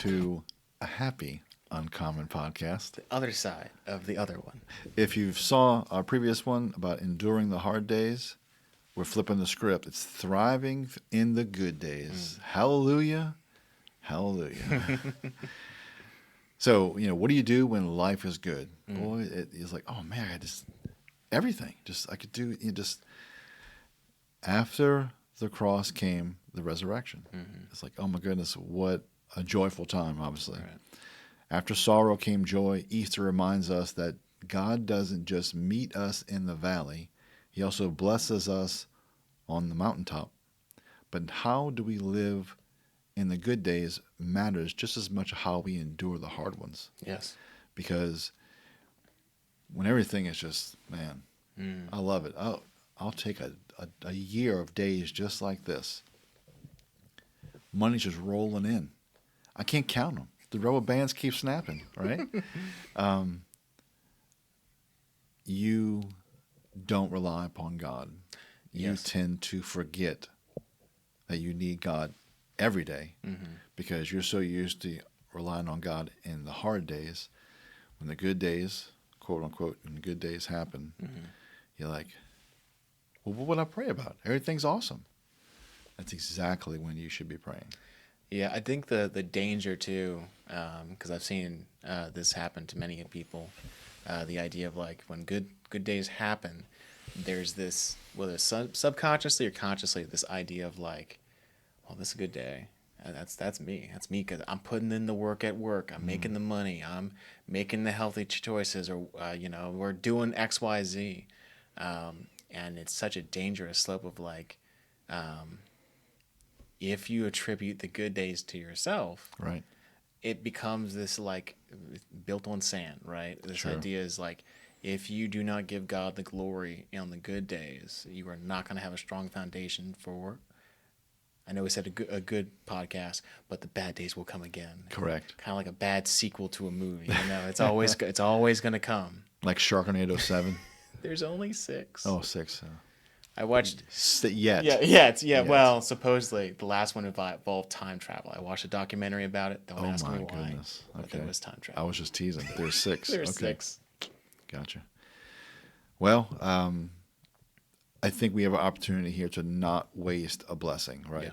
to a happy Uncommon podcast. The other side of the other one. If you saw our previous one about enduring the hard days, we're flipping the script. It's thriving in the good days. Hallelujah. Hallelujah. So, what do you do when life is good? Boy, it's like, oh man, everything. I could do, after the cross came the resurrection. It's like, oh my goodness, what a joyful time, obviously. Right. After sorrow came joy. Easter reminds us that God doesn't just meet us in the valley, He also blesses us on the mountaintop. But how do we live in the good days matters just as much how we endure the hard ones. Yes. Because when everything is just, man, I love it. I'll take a year of days just like this. Money's just rolling in. I can't count them. The rubber bands keep snapping, right? You don't rely upon God. You tend to forget that you need God every day because you're so used to relying on God in the hard days. When the good days, quote unquote, when the good days happen, you're like, well, what would I pray about? Everything's awesome. That's exactly when you should be praying. Yeah, I think the danger too, because I've seen this happen to many people, the idea of like when good days happen, there's this, whether it's subconsciously or consciously, this idea of like, well, this is a good day. That's me. That's me because I'm putting in the work at work. I'm making the money. I'm making the healthy choices, or we're doing X, Y, Z, and it's such a dangerous slope of like, if you attribute the good days to yourself, right, it becomes this like built on sand, right? This idea is like, if you do not give God the glory on the good days, you are not going to have a strong foundation for. I know we said a good podcast, but the bad days will come again. Correct. Kind of like a bad sequel to a movie. It's always going to come. Like Sharknado 7. There's only 6. Oh, 6. I watched. Yet. Yeah. Well, supposedly the last one involved time travel. I watched a documentary about it. Don't ask me why. Goodness. Okay. But there was time travel. I was just teasing. There's 6. There's 6. Gotcha. Well, I think we have an opportunity here to not waste a blessing, right? Yeah.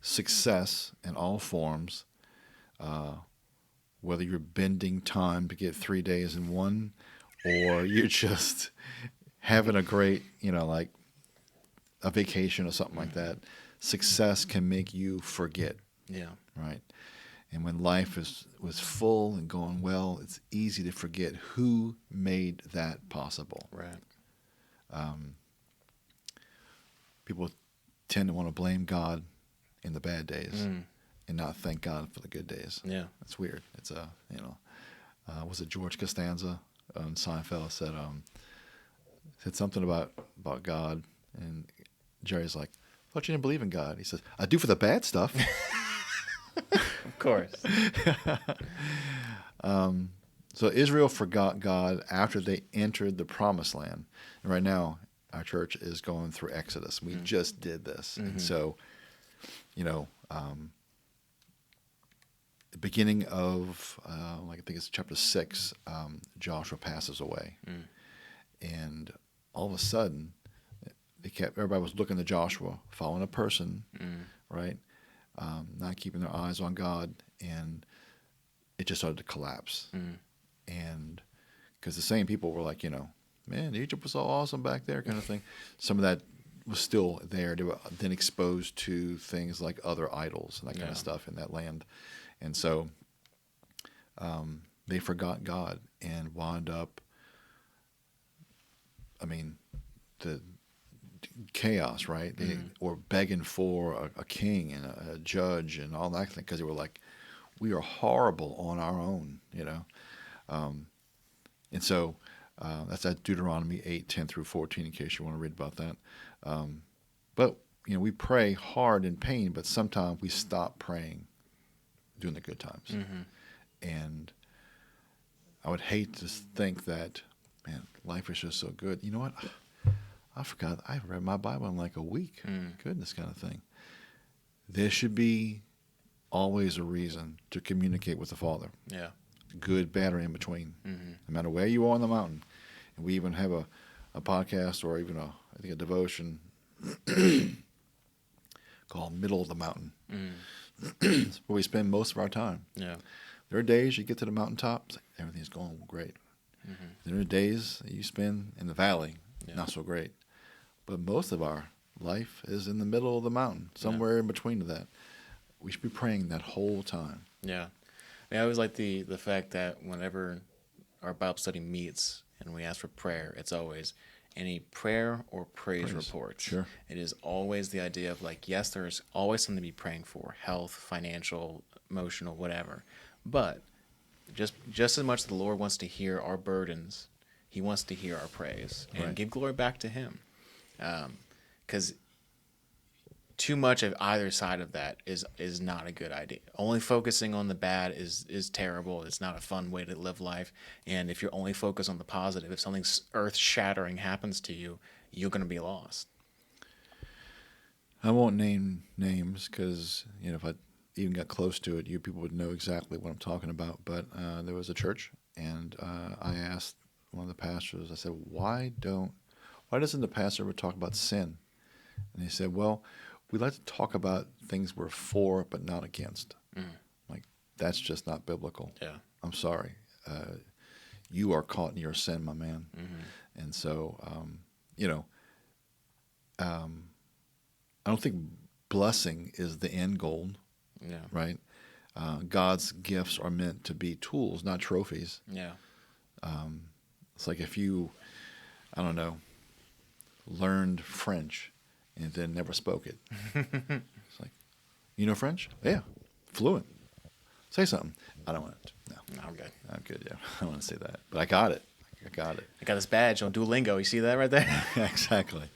Success in all forms, whether you're bending time to get 3 days in one, or you're just having a great, like a vacation or something like that. Success can make you forget. Yeah. Right. And when life was full and going well, it's easy to forget who made that possible. Right. People tend to want to blame God in the bad days and not thank God for the good days. Yeah. It's weird. It's was it George Costanza on Seinfeld said something about God, and Jerry's like, I thought you didn't believe in God. He says, I do for the bad stuff. Of course. So Israel forgot God after they entered the promised land. And right now, our church is going through Exodus. We just did this. And so, the beginning of, I think it's chapter 6, Joshua passes away. And all of a sudden, everybody was looking to Joshua, following a person, right? Not keeping their eyes on God, and it just started to collapse. And because the same people were like, man, Egypt was so awesome back there, kind of thing. Some of that was still there. They were then exposed to things like other idols and that kind of stuff in that land. And so they forgot God and wound up, the chaos, right? They were begging for a king and a judge and all that thing because they were like, we are horrible on our own, and so that's at Deuteronomy 8:10-14 in case you want to read about that. But we pray hard in pain, but sometimes we stop praying during the good times. And I would hate to think that, man, life is just so good. You know what? I forgot. I read my Bible in like a week. Goodness, kind of thing. There should be always a reason to communicate with the Father. Yeah. Good, bad, or in between. Mm-hmm. No matter where you are on the mountain. And we even have a podcast or even I think a devotion called Middle of the Mountain. It's where we spend most of our time. Yeah. There are days you get to the mountaintop, everything's going great. Mm-hmm. There are days that you spend in the valley, Yeah. not so great. But most of our life is in the middle of the mountain, somewhere in between that. We should be praying that whole time. Yeah. I always like the fact that whenever our Bible study meets and we ask for prayer, it's always any prayer or praise reports. Sure. It is always the idea of like, yes, there's always something to be praying for, health, financial, emotional, whatever. But just as much as the Lord wants to hear our burdens, he wants to hear our praise and give glory back to him. Because too much of either side of that is not a good idea. Only focusing on the bad is terrible. It's not a fun way to live life. And if you're only focused on the positive, if something earth-shattering happens to you, you're going to be lost. I won't name names because if I even got close to it, you people would know exactly what I'm talking about. But there was a church, and I asked one of the pastors. I said, "Why doesn't the pastor ever talk about sin?" And he said, "Well, we like to talk about things we're for but not against." Like, that's just not biblical. Yeah. I'm sorry. You are caught in your sin, my man. And so, I don't think blessing is the end goal, right? God's gifts are meant to be tools, not trophies. Yeah. It's like if you, I don't know, learned French and then never spoke it. It's like, you know French? Yeah, fluent. Say something. I don't want it. No, I'm good. I'm good. Yeah, I don't want to say that, but I got it. I got this badge on Duolingo. You see that right there? Exactly. I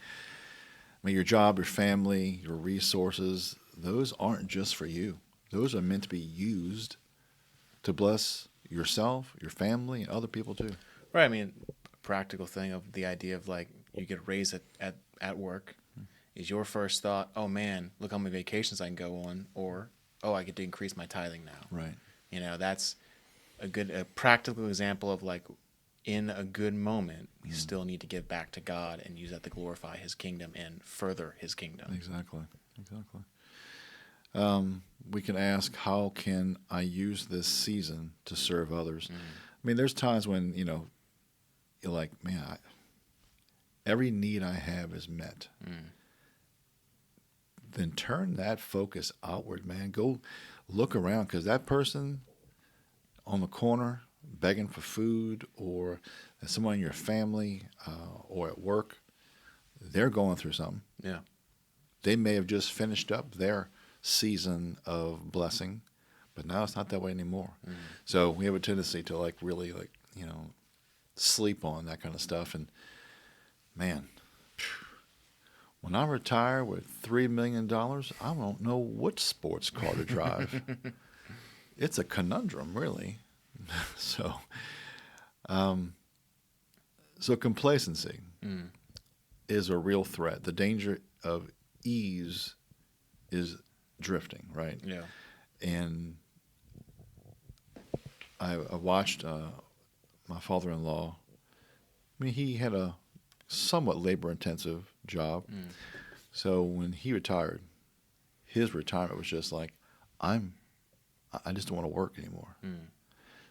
mean, your job, your family, your resources, those aren't just for you. Those are meant to be used to bless yourself, your family, and other people too. Right. I mean, practical thing of the idea of like you get raised at work. Is your first thought, oh man, look how many vacations I can go on, or oh, I get to increase my tithing now. Right. That's a practical example of like in a good moment, you still need to give back to God and use that to glorify his kingdom and further his kingdom. Exactly. We can ask, how can I use this season to serve others? I mean, there's times when, you're like, man, every need I have is met. Then turn that focus outward, man. Go look around, because that person on the corner begging for food, or someone in your family or at work, they're going through something. Yeah. They may have just finished up their season of blessing, but now it's not that way anymore. So we have a tendency to really sleep on that kind of stuff. And man, when I retire with $3 million, I won't know which sports car to drive. It's a conundrum, really. So complacency is a real threat. The danger of ease is drifting, right? Yeah. And I watched my father-in-law. I mean, he had a somewhat labor-intensive job. So when he retired, his retirement was just like, I just don't want to work anymore.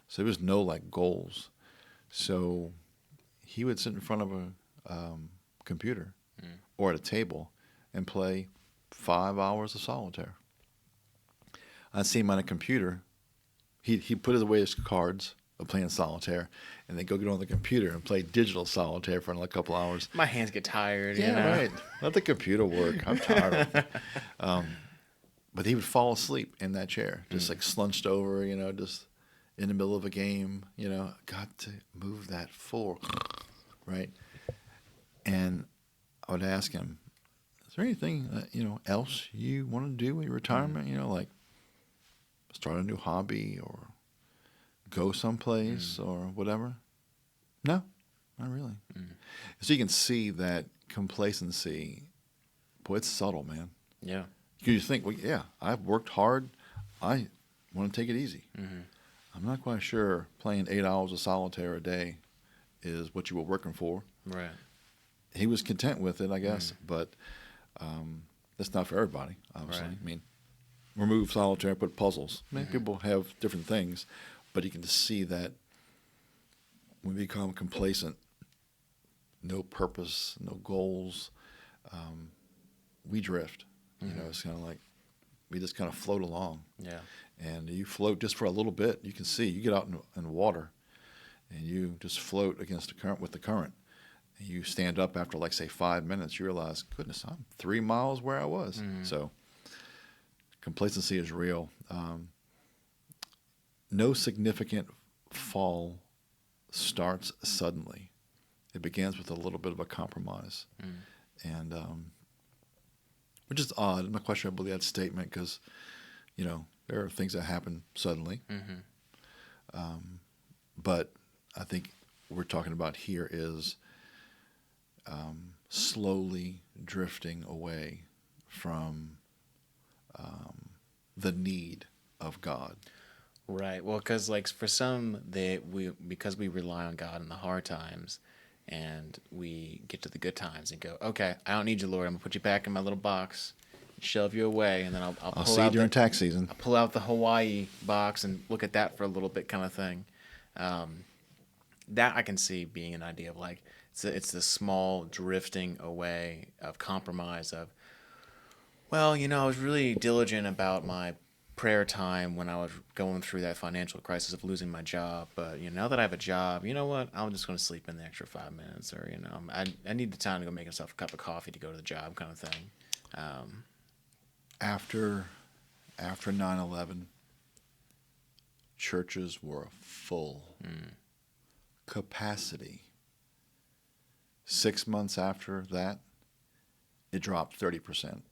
So there was no goals. So he would sit in front of a computer or at a table and play 5 hours of solitaire. I'd see him on a computer. He put away his cards of playing solitaire, and then go get on the computer and play digital solitaire for another couple hours. My hands get tired. Yeah, right. Let the computer work. I'm tired of it. But he would fall asleep in that chair, just slunched over, just in the middle of a game. Got to move that forward, right? And I would ask him, is there anything else you want to do in your retirement? Like start a new hobby or go someplace or whatever? No, not really. So you can see that complacency, boy, it's subtle, man. Yeah. You think, well, yeah, I've worked hard. I want to take it easy. I'm not quite sure playing 8 hours of solitaire a day is what you were working for. Right. He was content with it, I guess, but that's not for everybody, obviously. Right. I mean, remove solitaire, put puzzles. I mean, people have different things, but you can just see that when we become complacent, no purpose, no goals, we drift. You know, it's kind of like we just kind of float along. Yeah. And you float just for a little bit. You can see, you get out in the water, and you just float against the current with the current. And you stand up after, like, say, 5 minutes. You realize, goodness, I'm 3 miles where I was. So complacency is real. No significant fall starts suddenly. It begins with a little bit of a compromise. And which is odd. I'm not quite sure I believe that statement because, you know, there are things that happen suddenly. But I think what we're talking about here is slowly drifting away from the need of God. Right. Well, because like for some, because we rely on God in the hard times, and we get to the good times and go, okay, I don't need you, Lord. I'm gonna put you back in my little box, shove you away, and then I'll I'll pull see you out during tax season. I'll pull out the Hawaii box and look at that for a little bit, kind of thing. That I can see being an idea of like it's the small drifting away of compromise of, well, you know, I was really diligent about my prayer time when I was going through that financial crisis of losing my job. But, you know, now that I have a job, you know what? I'm just going to sleep in the extra 5 minutes, or, you know, I need the time to go make myself a cup of coffee to go to the job, kind of thing. After 9/11, churches were full capacity. 6 months after that, it dropped 30%,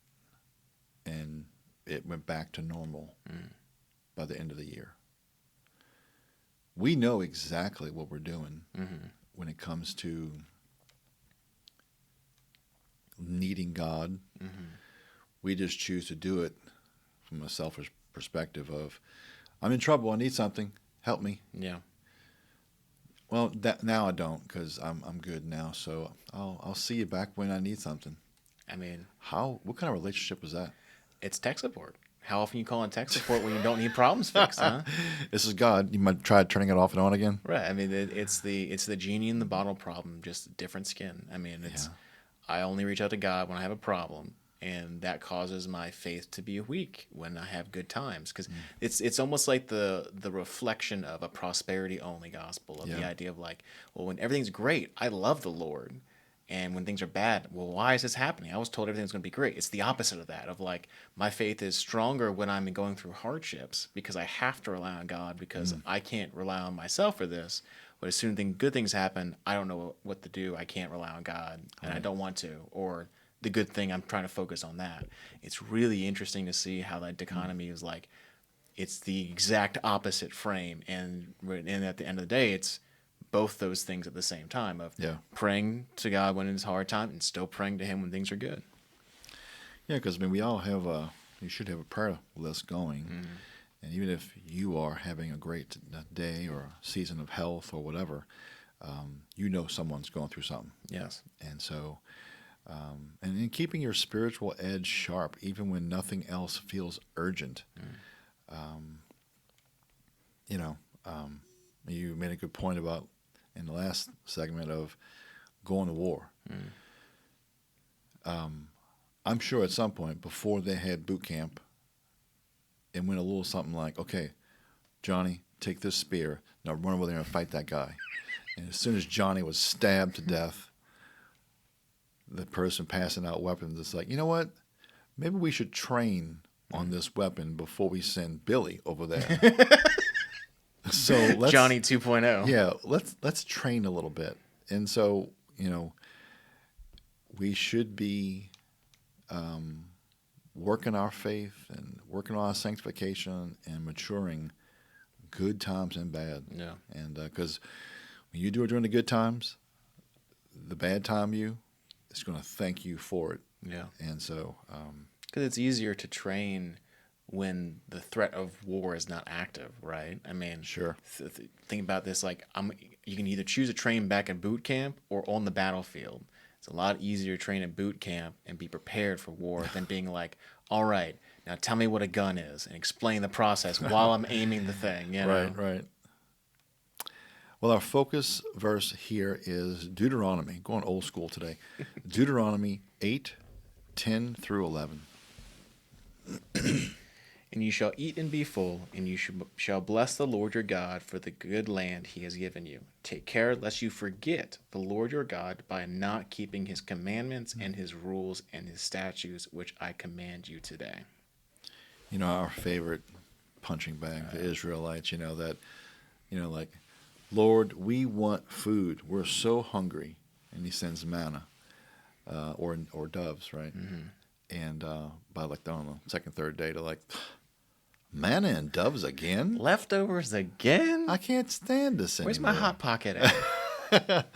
and it went back to normal by the end of the year. We know exactly what we're doing when it comes to needing God. We just choose to do it from a selfish perspective of, I'm in trouble, I need something, help me. Yeah. Well, now I don't because I'm good now, so I'll see you back when I need something. I mean, What kind of relationship is that? it's tech support. How often you call in tech support when you don't need problems fixed, huh? This is God. You might try turning it off and on again. Right. I mean, it's the genie in the bottle problem, just different skin. I mean, I only reach out to God when I have a problem, and that causes my faith to be weak when I have good times, because it's almost like the reflection of a prosperity only gospel of the idea of like, well, when everything's great, I love the Lord. And when things are bad, well, why is this happening? I was told everything's going to be great. It's the opposite of that, of like, my faith is stronger when I'm going through hardships because I have to rely on God because I can't rely on myself for this. But as soon as good things happen, I don't know what to do. I can't rely on God, and I don't want to. Or the good thing, I'm trying to focus on that. It's really interesting to see how that dichotomy is like, it's the exact opposite frame. And at the end of the day, it's both those things at the same time of praying to God when it's a hard time and still praying to Him when things are good. Yeah, because I mean, we all have you should have a prayer list going, and even if you are having a great day or a season of health or whatever, you know someone's going through something. Yes, and so, and in keeping your spiritual edge sharp, even when nothing else feels urgent. You know, you made a good point about in the last segment of going to war. I'm sure at some point before they had boot camp, it went a little something like, okay, Johnny, take this spear, now run over there and fight that guy. And as soon as Johnny was stabbed to death, the person passing out weapons is like, you know what? Maybe we should train on this weapon before we send Billy over there. So let's, Johnny 2.0. Yeah, let's train a little bit. And so, you know, we should be working our faith and working on our sanctification and maturing good times and bad. Yeah. And because when you do it during the good times, the bad time is going to thank you for it. Yeah. And so, because it's easier to train when the threat of war is not active, right? I mean, Sure. Think about this, like you can either choose to train back in boot camp or on the battlefield. It's a lot easier to train at boot camp and be prepared for war than being like, all right, now tell me what a gun is and explain the process while I'm aiming the thing. You know? Right. Well, our focus verse here is Deuteronomy. Going old school today. Deuteronomy 8:10 through 11. And you shall eat and be full, and you shall bless the Lord your God for the good land he has given you. Take care lest you forget the Lord your God by not keeping his commandments and his rules and his statutes, which I command you today. You know, our favorite punching bag, the Israelites, like, Lord, we want food. We're so hungry. And he sends manna or doves, right? Mm-hmm. And by, like, I don't know, second, third day, to like, manna and doves again? Leftovers again? I can't stand this anymore. Where's my Hot Pocket at?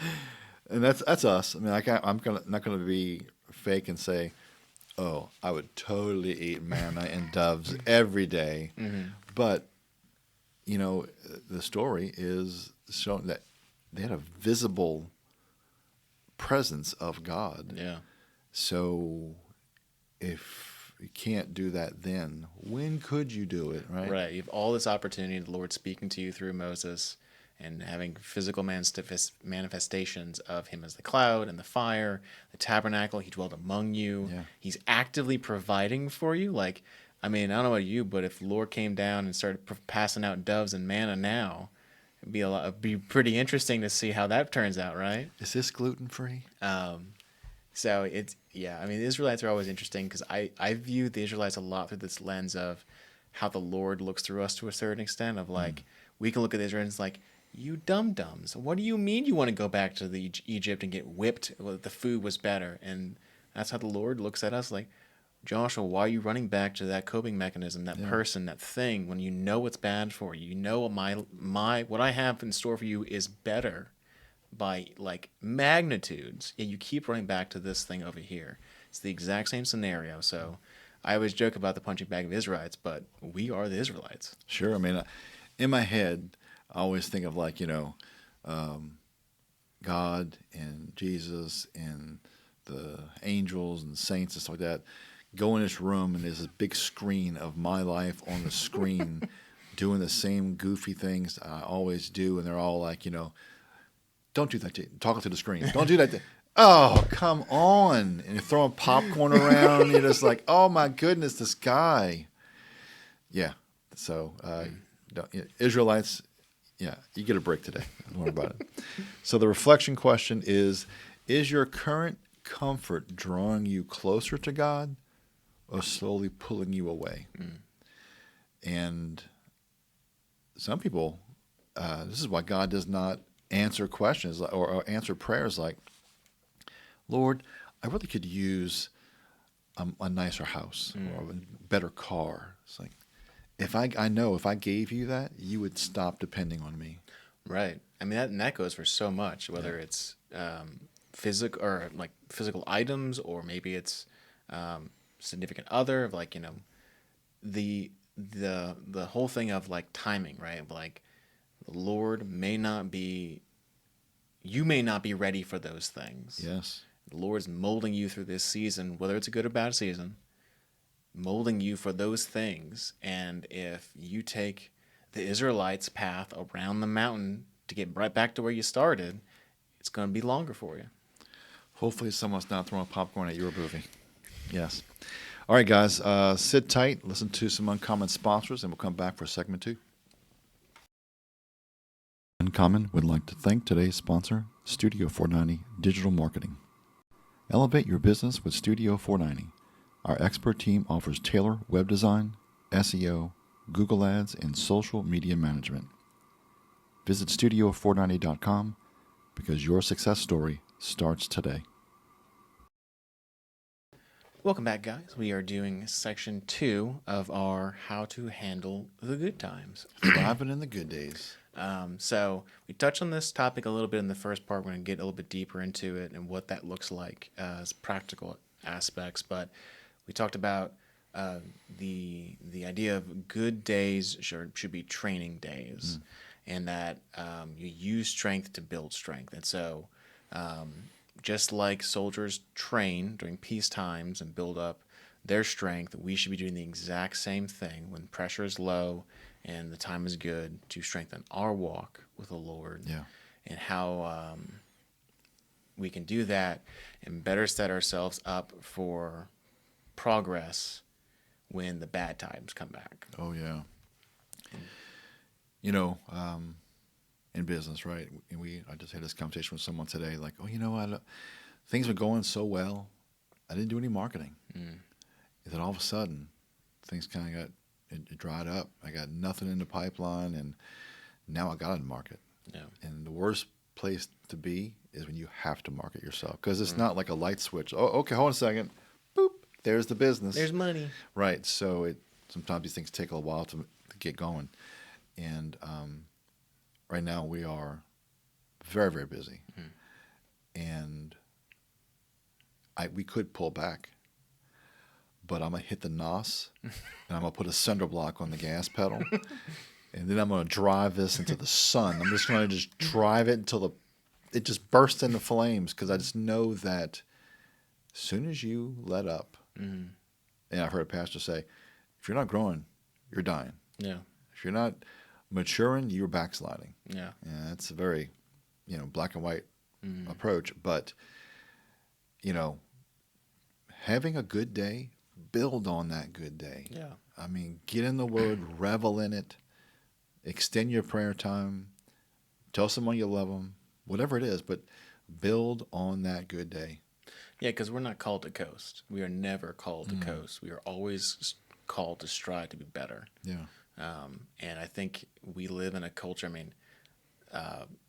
And that's us. I mean, I'm not gonna be fake and say, oh, I would totally eat manna and doves every day. Mm-hmm. But the story is showing that they had a visible presence of God. Yeah. So if you can't do that then, when could you do it, right? Right. You have all this opportunity, the Lord speaking to you through Moses and having physical manifestations of him as the cloud and the fire, the tabernacle. He dwelled among you. Yeah. He's actively providing for you. Like, I mean, I don't know about you, but if the Lord came down and started passing out doves and manna now, it'd be pretty interesting to see how that turns out, right? Is this gluten-free? So I mean, the Israelites are always interesting because I view the Israelites a lot through this lens of how the Lord looks through us to a certain extent of like, we can look at the Israelites like, you dum-dums, what do you mean you want to go back to the Egypt and get whipped? Well, the food was better. And that's how the Lord looks at us like, Joshua, why are you running back to that coping mechanism, that person, that thing, when you know it's bad for you? You know what I have in store for you is better by like magnitudes, yet you keep running back to this thing over here. It's the exact same scenario. So I always joke about the punching bag of Israelites, but we are the Israelites. Sure. I mean, in my head, I always think of like, God and Jesus and the angels and saints and stuff like that go in this room and there's this big screen of my life on the screen doing the same goofy things I always do. And they're all like, don't do that. Talking to the screen. Don't do that. Oh, come on. And you're throwing popcorn around. You're just like, oh, my goodness, this guy. Yeah. So Israelites, yeah, you get a break today. Don't worry about it. So the reflection question is your current comfort drawing you closer to God or slowly pulling you away? And some people, this is why God does not answer questions or answer prayers like, Lord, I really could use a nicer house or a better car. It's like, if I know if I gave you that, you would stop depending on me. Right. I mean, that goes for so much, whether it's physical or like physical items, or maybe it's significant other, of like, the whole thing of like timing, right? Of like, the Lord you may not be ready for those things. Yes. The Lord's molding you through this season, whether it's a good or bad season, molding you for those things. And if you take the Israelites' path around the mountain to get right back to where you started, it's going to be longer for you. Hopefully someone's not throwing popcorn at your movie. Yes. All right, guys, sit tight, listen to some Uncommon sponsors, and we'll come back for segment 2. Uncommon would like to thank today's sponsor, Studio 490 Digital Marketing. Elevate your business with Studio 490. Our expert team offers tailored web design, SEO, Google Ads, and social media management. Visit studio490.com because your success story starts today. Welcome back, guys. We are doing section 2 of our How to Handle the Good Times. Thriving in the good days. So we touched on this topic a little bit in the first part. We're going to get a little bit deeper into it and what that looks like as practical aspects. But we talked about the idea of good days should be training days, and that you use strength to build strength. And so, just like soldiers train during peace times and build up their strength, we should be doing the exact same thing when pressure is low and the time is good to strengthen our walk with the Lord. Yeah. And how we can do that and better set ourselves up for progress when the bad times come back. Oh, yeah. You know, in business, right? I just had this conversation with someone today, like, oh, you know, things were going so well, I didn't do any marketing. And then all of a sudden, things kind of it dried up. I got nothing in the pipeline, and now I got to market. Yeah. And the worst place to be is when you have to market yourself, because it's not like a light switch. Oh, okay, hold on a second. Boop, there's the business. There's money. Right. So sometimes these things take a while to get going. And right now we are very, very busy. And we could pull back, but I'm going to hit the NOS, and I'm going to put a cinder block on the gas pedal, and then I'm going to drive this into the sun. I'm just going to just drive it until it just bursts into flames, because I just know that as soon as you let up, and I've heard a pastor say, if you're not growing, you're dying. Yeah. If you're not maturing, you're backsliding. Yeah. And that's a very, black and white approach. But, having a good day, build on that good day. Yeah. I mean, get in the Word, revel in it, extend your prayer time, tell someone you love them, whatever it is, but build on that good day. Yeah, because we're not called to coast. We are never called to coast. We are always called to strive to be better. Yeah. And I think we live in a culture. I mean,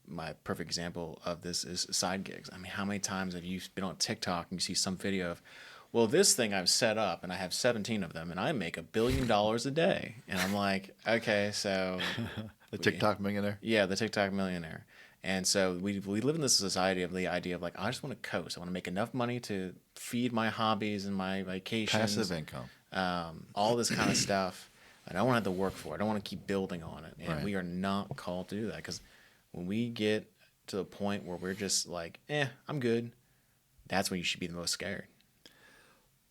my perfect example of this is side gigs. I mean, how many times have you been on TikTok and you see some video of, well, this thing I've set up and I have 17 of them and I make $1 billion a day. And I'm like, okay, so The TikTok millionaire? Yeah, the TikTok millionaire. And so we live in this society of the idea of like, I just want to coast. I want to make enough money to feed my hobbies and my vacations. Passive income. All this kind of stuff. I don't want to have to work for it. I don't want to keep building on it. And Right. we are not called to do that, because when we get to the point where we're just like, I'm good, that's when you should be the most scared.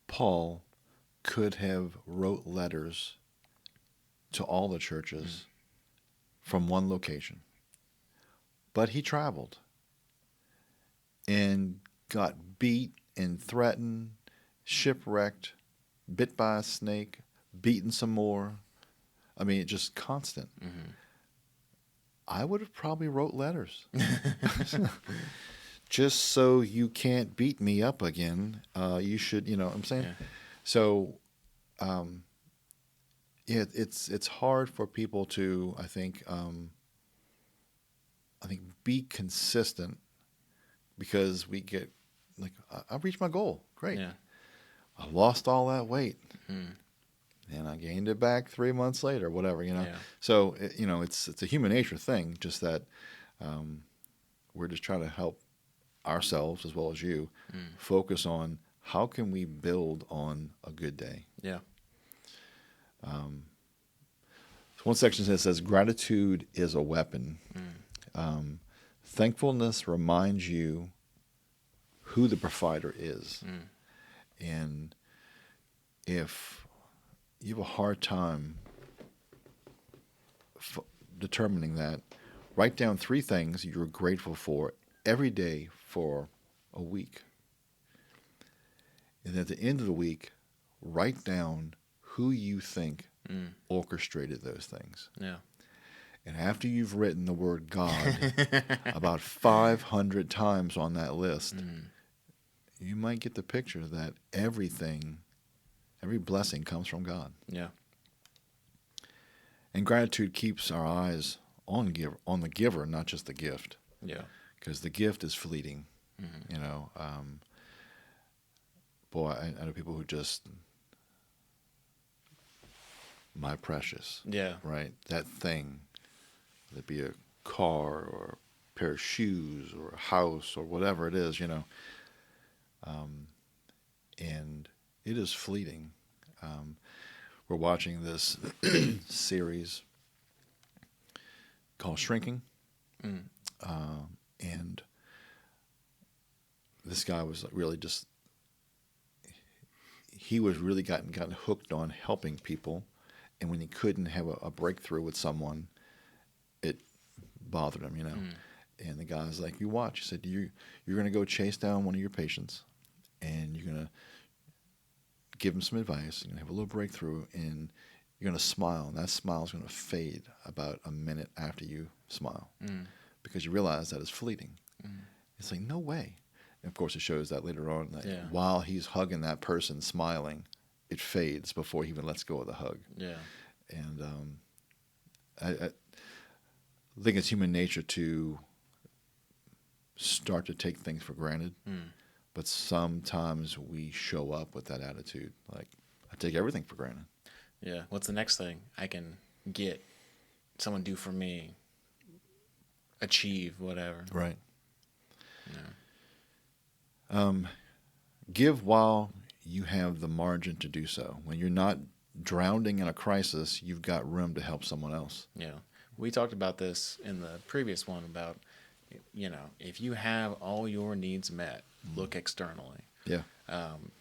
Paul could have wrote letters to all the churches from one location, but he traveled and got beat and threatened, shipwrecked, bit by a snake, beaten some more. I mean, just constant. I would have probably wrote letters. Just so you can't beat me up again, you should, you know what I'm saying? Yeah. So, it's hard for people to, I think be consistent, because we get like, I've reached my goal. Great. Yeah. I lost all that weight. And I gained it back 3 months later, whatever, Yeah. So, it's a human nature thing, just that we're just trying to help ourselves as well as you focus on how can we build on a good day. Yeah. One section says gratitude is a weapon. Thankfulness reminds you who the provider is. And if you have a hard time determining that, write down 3 things you're grateful for every day for a week. And at the end of the week, write down who you think orchestrated those things. Yeah. And after you've written the word God about 500 times on that list, you might get the picture that every blessing comes from God. Yeah. And gratitude keeps our eyes on the giver, not just the gift. Yeah. Because the gift is fleeting. Boy, I know people who just, my precious. Yeah. Right? That thing, whether it be a car or a pair of shoes or a house or whatever it is, and it is fleeting. We're watching this series called Shrinking, and this guy was really just, he was really gotten hooked on helping people, and when he couldn't have a breakthrough with someone, it bothered him, you know. And the guy's like, you watch. He said, you're going to go chase down one of your patients, and you're going to give him some advice. You're going to have a little breakthrough, and you're going to smile. And that smile is going to fade about a minute after you smile, because you realize that it's fleeting. It's like, no way. And of course, it shows that later on, that while he's hugging that person, smiling, it fades before he even lets go of the hug. Yeah. And I think it's human nature to start to take things for granted, but sometimes we show up with that attitude, like, I take everything for granted. Yeah. What's the next thing I can get, someone do for me, achieve, whatever. Right. Yeah. Give while you have the margin to do so. When you're not drowning in a crisis, you've got room to help someone else. Yeah. We talked about this in the previous one about, you know, if you have all your needs met, look externally. Yeah.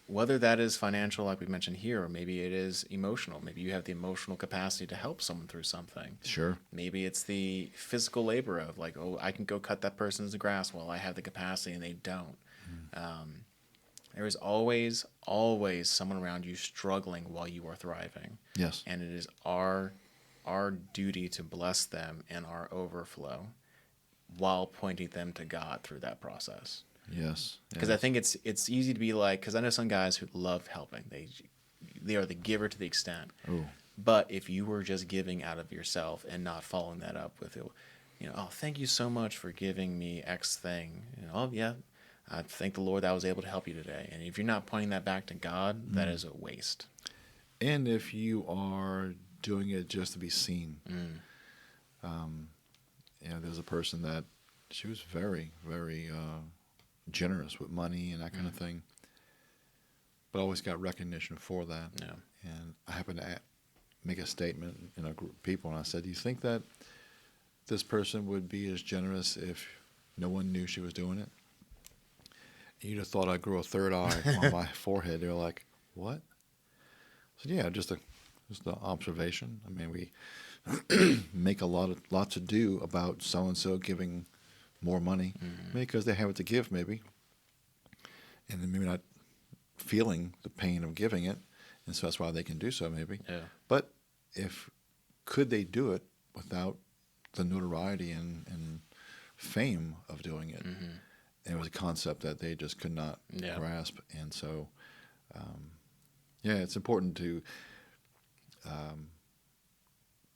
Whether that is financial, like we mentioned here, or maybe it is emotional. Maybe you have the emotional capacity to help someone through something. Sure. Maybe it's the physical labor of like, oh, I can go cut that person's grass while I have the capacity and they don't. There is always someone around you struggling while you are thriving. Yes. And it is our duty to bless them in our overflow while pointing them to God through that process. Yes. Because I think it's easy to be like, because I know some guys who love helping. They are the giver to the extent. Oh. But if you were just giving out of yourself and not following that up with, you know, oh, thank you so much for giving me X thing. You know, oh yeah, I thank the Lord that I was able to help you today. And if you're not pointing that back to God, that is a waste. And if you are doing it just to be seen, you know, there's a person that she was very, very generous with money and that kind of thing, but always got recognition for that. Yeah. And I happened to make a statement in a group of people, and I said, do you think that this person would be as generous if no one knew she was doing it? And you'd have thought I grew a third eye on my forehead. They were like, what? I said, yeah, just an observation. I mean, we make lots of do about so-and-so giving more money, maybe because they have it to give, maybe, and then maybe not feeling the pain of giving it, and so that's why they can do so, maybe. Yeah. But could they do it without the notoriety and fame of doing it? And it was a concept that they just could not grasp, and so it's important to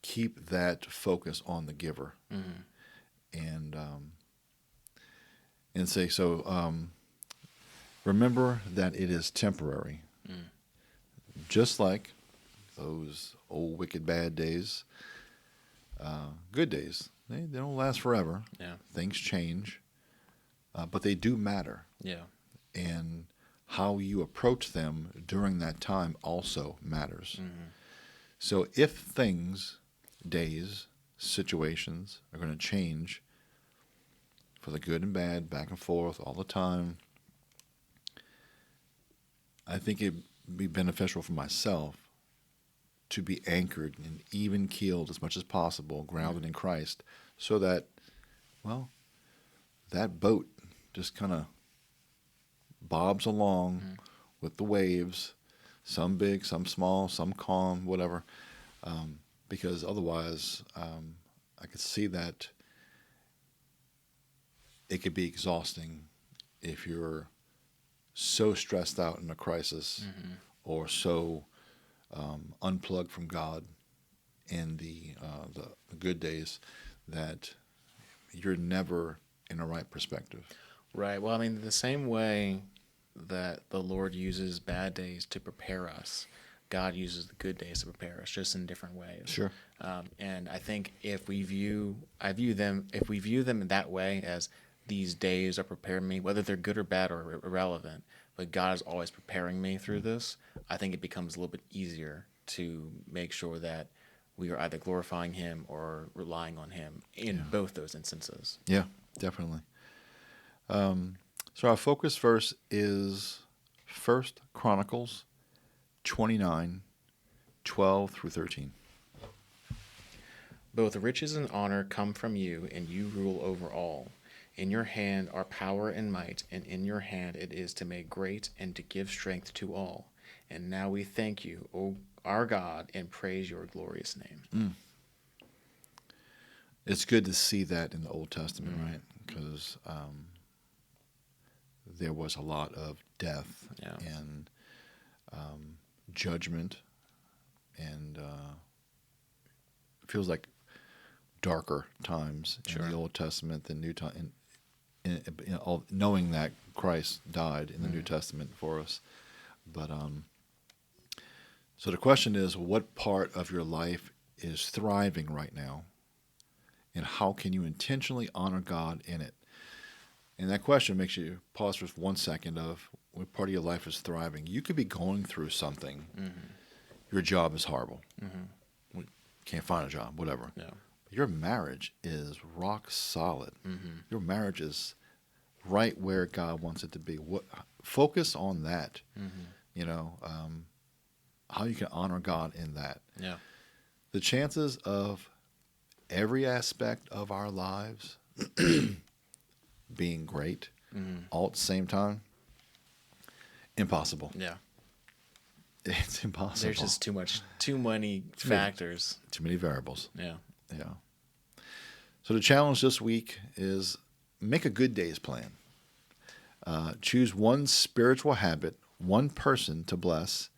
keep that focus on the giver, and say, so remember that it is temporary. Just like those old wicked bad days, good days, they don't last forever. Yeah. Things change, but they do matter. Yeah. And how you approach them during that time also matters. So if things, days, situations are going to change for the good and bad, back and forth, all the time, I think it'd be beneficial for myself to be anchored and even keeled as much as possible, grounded in Christ, so that, well, that boat just kind of bobs along with the waves, some big, some small, some calm, whatever, because otherwise I could see that it could be exhausting if you're so stressed out in a crisis or so unplugged from God in the good days that you're never in a right perspective. Right. Well, I mean, the same way that the Lord uses bad days to prepare us, God uses the good days to prepare us, just in different ways. Sure. And I think if we view them in that way, as these days are preparing me, whether they're good or bad or irrelevant, like God is always preparing me through this, I think it becomes a little bit easier to make sure that we are either glorifying him or relying on him in both those instances. Yeah, definitely. So our focus verse is 1 Chronicles 29:12-13. Both riches and honor come from you, and you rule over all. In your hand are power and might, and in your hand it is to make great and to give strength to all. And now we thank you, O our God, and praise your glorious name. It's good to see that in the Old Testament, right? Because there was a lot of death and judgment, and it feels like darker times in the Old Testament than New Time. Knowing that Christ died in the New Testament for us, but so the question is, what part of your life is thriving right now, and how can you intentionally honor God in it? And that question makes you pause for 1 second of what part of your life is thriving. You could be going through something. Your job is horrible. Can't find a job, whatever. Yeah. Your marriage is rock solid. Your marriage is right where God wants it to be. Focus on that. How you can honor God in that. Yeah. The chances of every aspect of our lives being great all at the same time, impossible. Yeah. It's impossible. There's just too many factors. Too many variables. Yeah. Yeah. So the challenge this week is make a good day's plan. Choose one spiritual habit, one person to bless,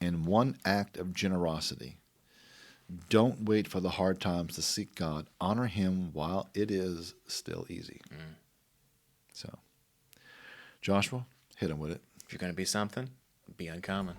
and one act of generosity. Don't wait for the hard times to seek God. Honor him while it is still easy. So, Joshua, hit him with it. If you're going to be something, be uncommon.